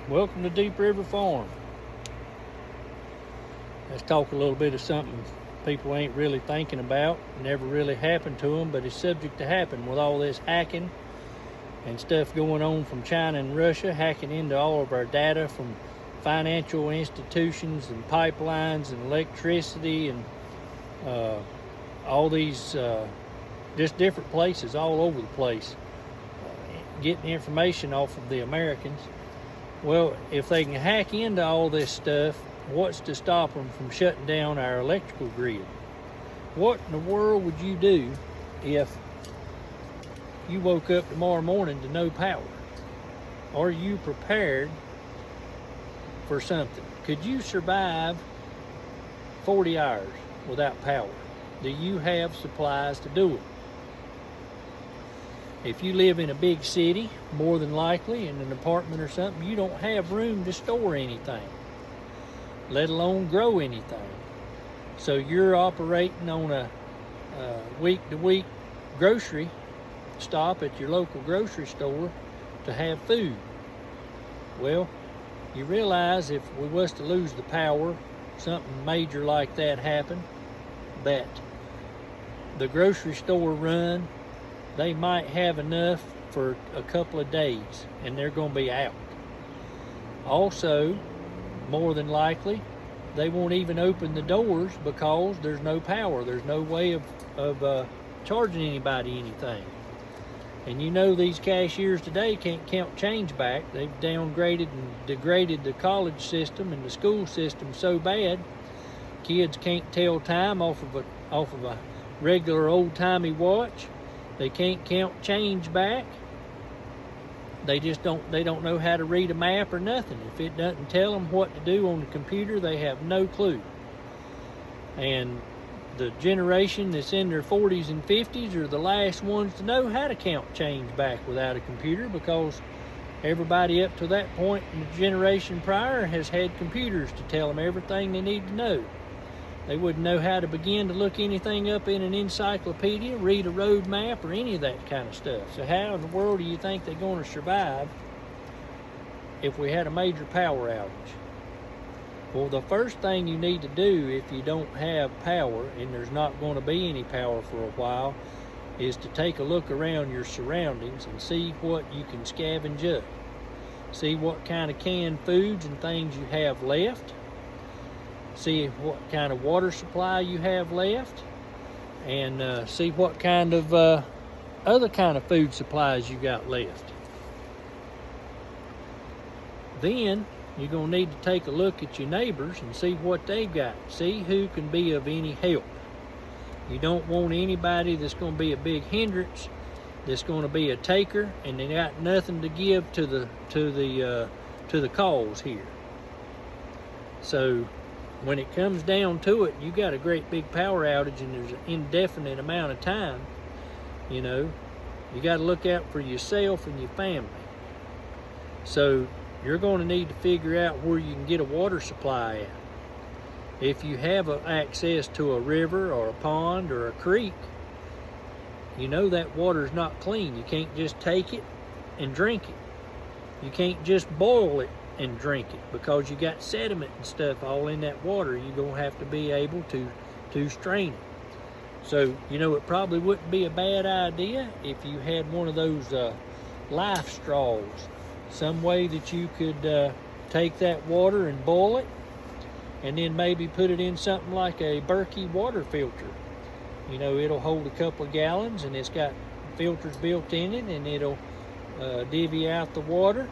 Welcome to Deep River Farm. Let's talk a little bit of something people ain't really thinking about, never really happened to them, but it's subject to happen with all this hacking and stuff going on from China and Russia, hacking into all of our data from financial institutions and pipelines and electricity and all these just different places all over the place, getting information off of the Americans. Well, if they can hack into all this stuff, what's to stop them from shutting down our electrical grid? What in the world would you do if you woke up tomorrow morning to no power? Are you prepared for something? Could you survive 40 hours without power? Do you have supplies to do it? If you live in a big city, more than likely in an apartment or something, you don't have room to store anything, let alone grow anything. So you're operating on a week-to-week grocery stop at your local grocery store to have food. Well, you realize if we was to lose the power, something major like that happened, that the grocery store run, they might have enough for a couple of days and they're going to be out. Also, more than likely, they won't even open the doors because there's no power. There's no way of charging anybody anything. And you know these cashiers today can't count change back. They've downgraded and degraded the college system and the school system so bad, kids can't tell time off of a regular old-timey watch. They can't count change back. They don't know how to read a map or nothing. If it doesn't tell them what to do on the computer, they have no clue. And the generation that's in their 40s and 50s are the last ones to know how to count change back without a computer, because everybody up to that point in the generation prior has had computers to tell them everything they need to know. They wouldn't know how to begin to look anything up in an encyclopedia, read a road map, or any of that kind of stuff. So how in the world do you think they're going to survive if we had a major power outage? Well, the first thing you need to do if you don't have power, and there's not going to be any power for a while, is to take a look around your surroundings and see what you can scavenge up. See what kind of canned foods and things you have left. See what kind of water supply you have left, and see what kind of other kind of food supplies you got left. Then you're going to need to take a look at your neighbors and see what they've got. See who can be of any help. You don't want anybody that's going to be a big hindrance, that's going to be a taker, and they got nothing to give to the cause here. So when it comes down to it, you got a great big power outage and there's an indefinite amount of time, you know, you got to look out for yourself and your family. So you're going to need to figure out where you can get a water supply at. If you have access to a river or a pond or a creek, you know that water's not clean. You can't just take it and drink it. You can't just boil it and drink it, because you got sediment and stuff all in that water. You're going to have to be able to strain it. So, you know, it probably wouldn't be a bad idea if you had one of those life straws, some way that you could take that water and boil it, and then maybe put it in something like a Berkey water filter. You know, it'll hold a couple of gallons, and it's got filters built in it, and it'll divvy out the water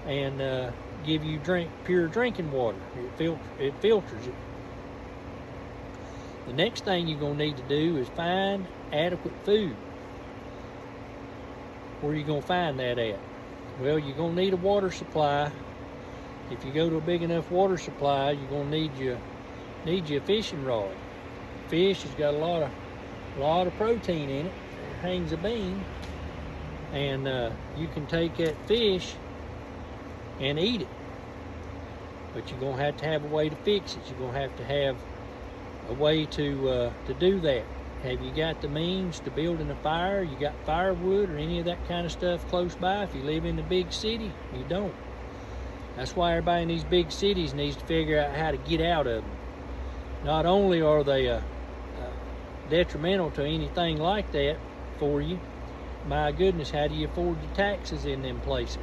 and give you pure drinking water. It filters it. The next thing you're going to need to do is find adequate food. Where are you going to find that at? Well, you're going to need a water supply. If you go to a big enough water supply, you're going to need you a fishing rod. Fish has got a lot of protein in it. It hangs a beam, and you can take that fish and eat it. But you're going to have a way to fix it. You're going to have a way to do that. Have you got the means to building a fire? You got firewood or any of that kind of stuff close by? If you live in the big city, you don't. That's why everybody in these big cities needs to figure out how to get out of them. Not only are they detrimental to anything like that for you, my goodness, how do you afford the taxes in them places?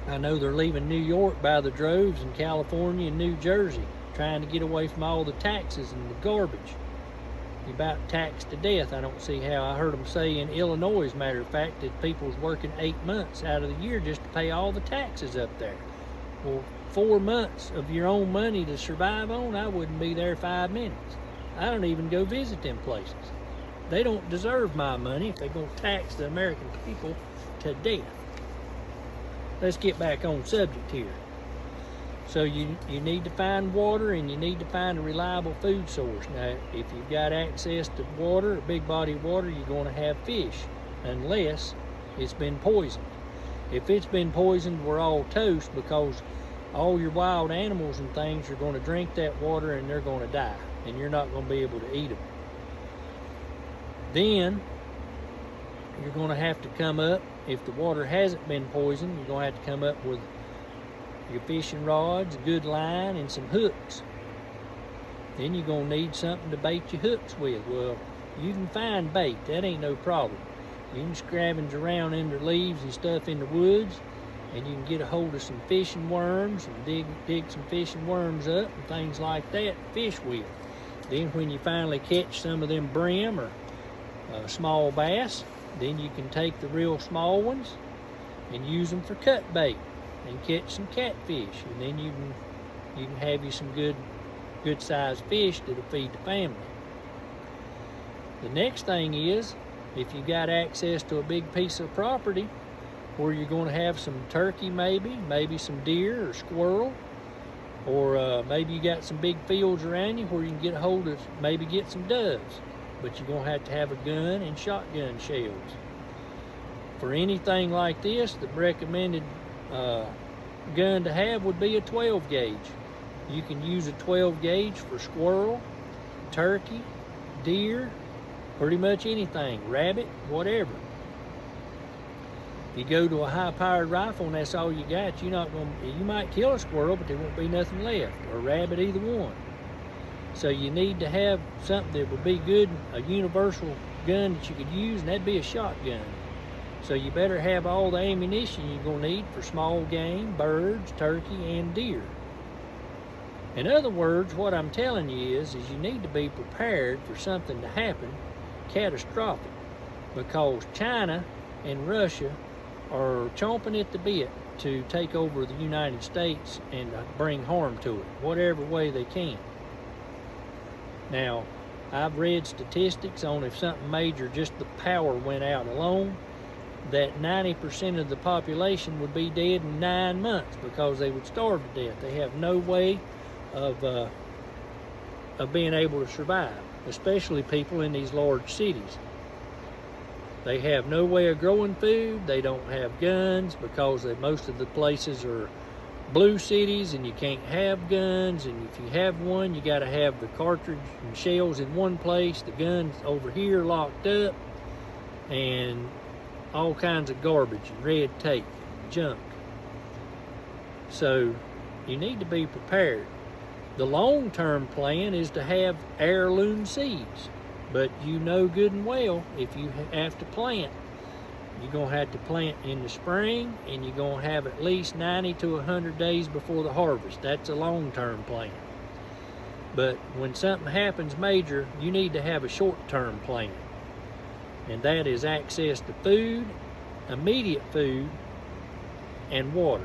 I know they're leaving New York by the droves, and California and New Jersey, trying to get away from all the taxes and the garbage. You're about taxed to death. I don't see how. I heard them say in Illinois, as a matter of fact, that people's working 8 months out of the year just to pay all the taxes up there. Well, 4 months of your own money to survive on, I wouldn't be there 5 minutes. I don't even go visit them places. They don't deserve my money if they're going to tax the American people to death. Let's get back on subject here. So you need to find water, and you need to find a reliable food source. Now, if you've got access to water, a big body of water, you're going to have fish, unless it's been poisoned. If it's been poisoned, we're all toast, because all your wild animals and things are going to drink that water and they're going to die, and you're not going to be able to eat them. Then you're going to have to come up, if the water hasn't been poisoned, you're going to have to come up with your fishing rods, a good line, and some hooks. Then you're going to need something to bait your hooks with. Well, you can find bait. That ain't no problem. You can scavenge around under leaves and stuff in the woods, and you can get a hold of some fishing worms and dig some fishing worms up and things like that, fish with. Then when you finally catch some of them brim or small bass, then you can take the real small ones and use them for cut bait and catch some catfish, and then you can have you some good sized fish that'll feed the family. The next thing is, if you got access to a big piece of property where you're going to have some turkey, maybe some deer or squirrel, or maybe you got some big fields around you where you can get a hold of, maybe get some doves, but you're going to have a gun and shotgun shells. For anything like this, the recommended gun to have would be a 12 gauge. You can use a 12 gauge for squirrel, turkey, deer, pretty much anything, rabbit, whatever. If you go to a high-powered rifle and that's all you got, you might kill a squirrel, but there won't be nothing left, or a rabbit, either one. So you need to have something that would be good, a universal gun that you could use, and that'd be a shotgun. So you better have all the ammunition you're going to need for small game, birds, turkey, and deer. In other words, what I'm telling you is you need to be prepared for something to happen catastrophic, because China and Russia are chomping at the bit to take over the United States and bring harm to it, whatever way they can. Now, I've read statistics on if something major, just the power went out alone, that 90% of the population would be dead in 9 months because they would starve to death. They have no way of being able to survive, especially people in these large cities. They have no way of growing food. They don't have guns because most of the places are blue cities and you can't have guns. And if you have one, you got to have the cartridge and shells in one place, the guns over here locked up, and all kinds of garbage and red tape, junk. So you need to be prepared. The long-term plan is to have heirloom seeds, but you know good and well if you have to plant, you're going to have to plant in the spring, and you're going to have at least 90 to 100 days before the harvest. That's a long-term plan. But when something happens major, you need to have a short-term plan. And that is access to food, immediate food, and water.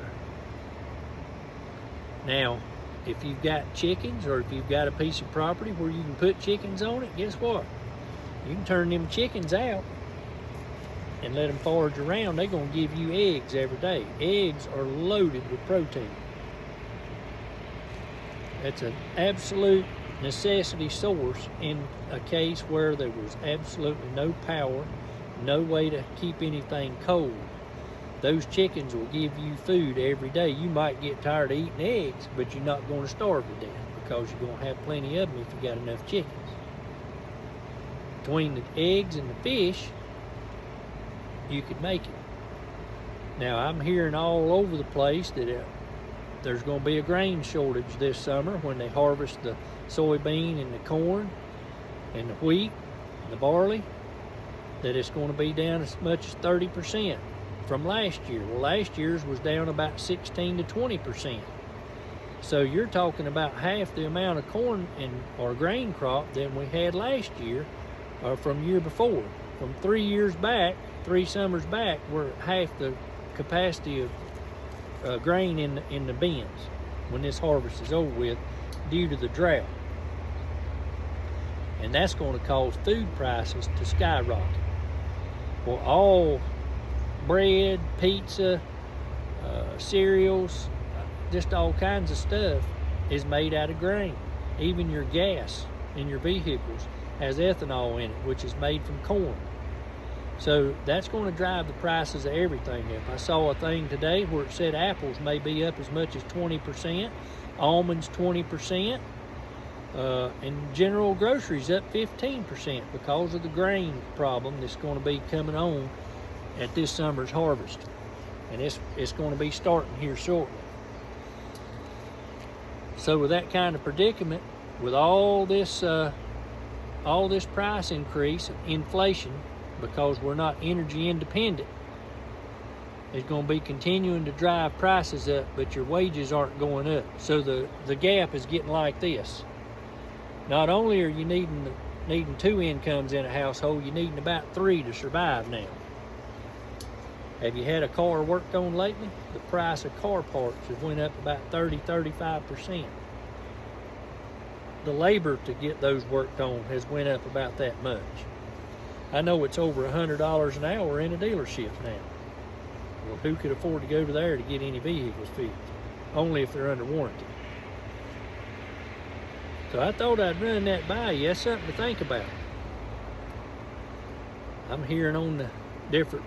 Now, if you've got chickens, or if you've got a piece of property where you can put chickens on it, guess what? You can turn them chickens out and let them forage around. They're going to give you eggs every day. Eggs are loaded with protein. That's an absolute necessity source in a case where there was absolutely no power, no way to keep anything cold. Those chickens will give you food every day. You might get tired of eating eggs, but you're not going to starve to death because you're going to have plenty of them if you got enough chickens. Between the eggs and the fish, you could make it. Now, I'm hearing all over the place that there's going to be a grain shortage this summer when they harvest the soybean and the corn and the wheat and the barley, that it's going to be down as much as 30% from last year. Well, last year's was down about 16 to 20%. So you're talking about half the amount of corn or grain crop than we had last year or from year before. From 3 years back, 3 summers back, we're half the capacity of grain in the bins when this harvest is over with due to the drought. And that's going to cause food prices to skyrocket. Well, all bread, pizza, cereals, just all kinds of stuff is made out of grain. Even your gas in your vehicles has ethanol in it, which is made from corn. So that's going to drive the prices of everything up. I saw a thing today where it said apples may be up as much as 20%, almonds 20%, and general groceries up 15% because of the grain problem that's going to be coming on at this summer's harvest. And it's going to be starting here shortly. So with that kind of predicament, with all this price increase, inflation, because we're not energy independent, it's going to be continuing to drive prices up, but your wages aren't going up. So the gap is getting like this. Not only are you needing 2 incomes in a household, you're needing about 3 to survive now. Have you had a car worked on lately? The price of car parts has went up about 30-35%. The labor to get those worked on has went up about that much. I know it's over $100 an hour in a dealership now. Well, who could afford to go to there to get any vehicles fixed? Only if they're under warranty. So I thought I'd run that by you. That's something to think about. I'm hearing on the different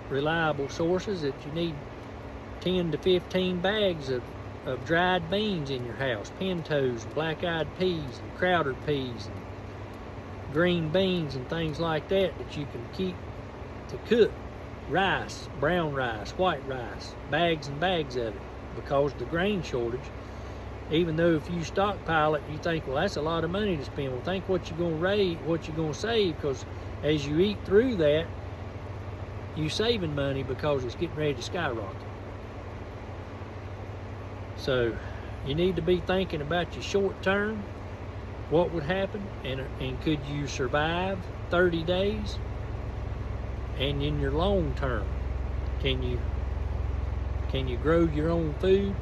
reliable sources that you need 10 to 15 bags of dried beans in your house, pintos, black-eyed peas, and crowder peas, and green beans and things like that you can keep to cook. Rice, brown rice, white rice, bags and bags of it, because of the grain shortage. Even though if you stockpile it, you think, well, that's a lot of money to spend. Well, think what you're going to save, because as you eat through that, you're saving money because it's getting ready to skyrocket. So you need to be thinking about your short term, what would happen, and could you survive 30 days? And in your long term, can you grow your own food?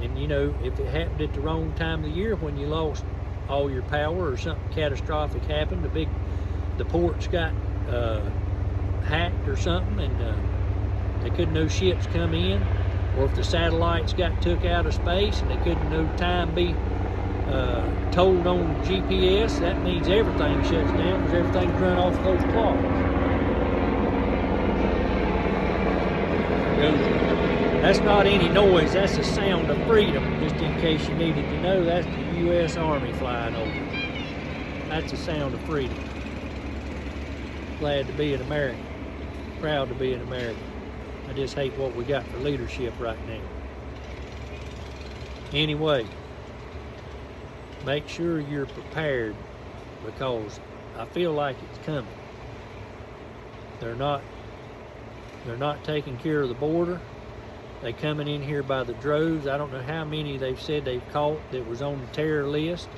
And you know, if it happened at the wrong time of the year when you lost all your power or something catastrophic happened, the ports got hacked or something, and they couldn't no ships come in, or if the satellites got took out of space and they couldn't no time be told on GPS, that means everything shuts down because everything's run off those clocks. That's not any noise, that's the sound of freedom, just in case you needed to know. That's the U.S. Army flying over. That's the sound of freedom. Glad to be an American. Proud to be an American. I just hate what we got for leadership right now. Anyway, make sure you're prepared, because I feel like it's coming. They're not taking care of the border. They coming in here by the droves. I don't know how many they've said they've caught that was on the terror list.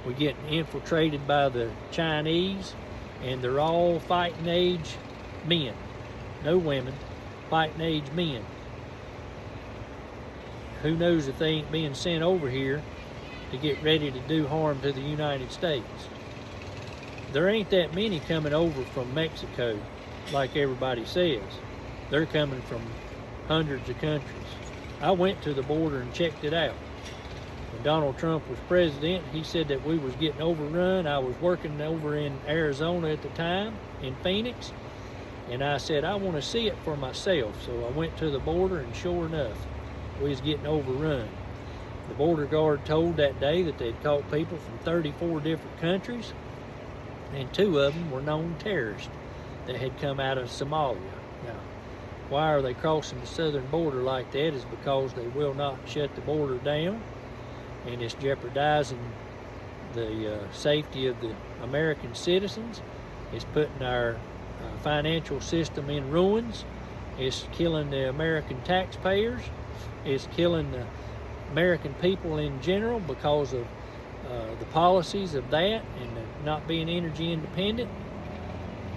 We're getting infiltrated by the Chinese, and they're all fighting age men. No women, fighting age men. Who knows if they ain't being sent over here to get ready to do harm to the United States. There ain't that many coming over from Mexico like everybody says. They're coming from hundreds of countries. I went to the border and checked it out. When Donald Trump was president, he said that we was getting overrun. I was working over in Arizona at the time, in Phoenix, and I said, I want to see it for myself. So I went to the border, and sure enough, we was getting overrun. The border guard told that day that they'd caught people from 34 different countries, and 2 of them were known terrorists that had come out of Somalia. Now, Why are they crossing the southern border like that? Is because they will not shut the border down, and it's jeopardizing the safety of the American citizens. It's putting our financial system in ruins. It's killing the American taxpayers. It's killing the American people in general because of the policies of that and not being energy independent.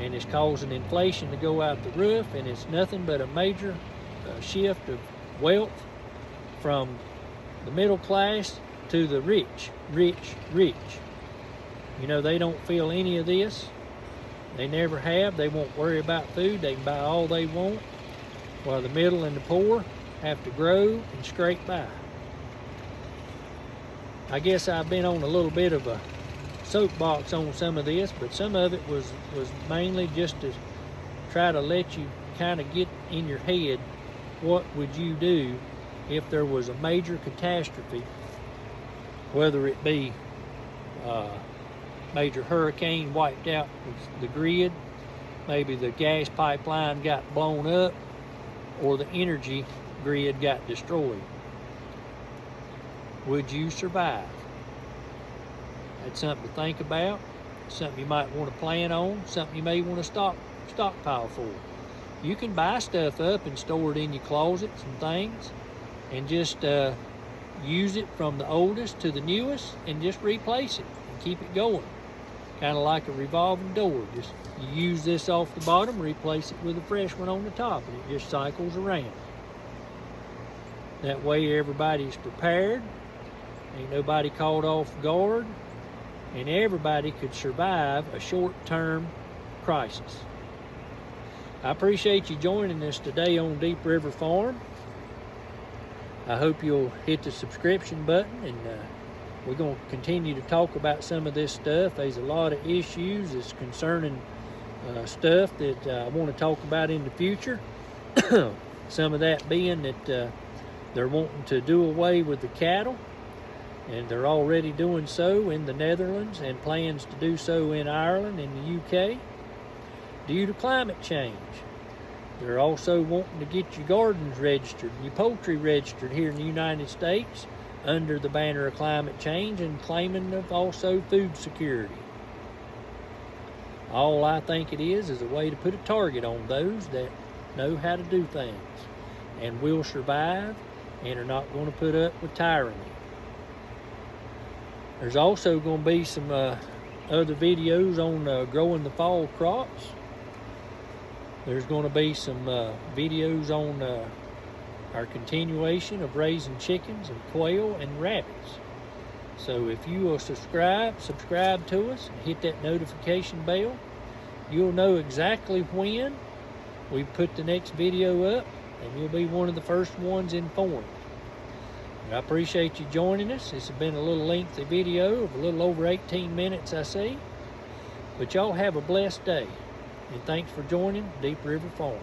And it's causing inflation to go out the roof, and it's nothing but a major shift of wealth from the middle class to the rich. You know, they don't feel any of this. They never have. They won't worry about food. They can buy all they want, while the middle and the poor have to grow and scrape by. I guess I've been on a little bit of a soapbox on some of this, but some of it was mainly just to try to let you kind of get in your head, what would you do if there was a major catastrophe, whether it be major hurricane wiped out the grid, maybe the gas pipeline got blown up, or the energy grid got destroyed. Would you survive? That's something to think about, something you might want to plan on, something you may want to stockpile for. You can buy stuff up and store it in your closets and things, and just use it from the oldest to the newest and just replace it and keep it going. Kind of like a revolving door. Just you use this off the bottom, replace it with a fresh one on the top, and it just cycles around. That way everybody's prepared, ain't nobody caught off guard, and everybody could survive a short-term crisis. I appreciate you joining us today on Deep River Farm. I hope you'll hit the subscription button, and we're going to continue to talk about some of this stuff. There's a lot of issues that's concerning stuff that I want to talk about in the future. Some of that being that they're wanting to do away with the cattle, and they're already doing so in the Netherlands and plans to do so in Ireland and the UK due to climate change. They're also wanting to get your gardens registered, your poultry registered here in the United States under the banner of climate change, and claiming of also food security. All I think it is a way to put a target on those that know how to do things and will survive and are not going to put up with tyranny. There's also going to be some other videos on growing the fall crops. There's going to be some videos on our continuation of raising chickens and quail and rabbits. So if you will subscribe to us and hit that notification bell, you'll know exactly when we put the next video up, and you'll be one of the first ones informed. I appreciate you joining us. This has been a little lengthy video of a little over 18 minutes, I see. But y'all have a blessed day. And thanks for joining Deep River Farm.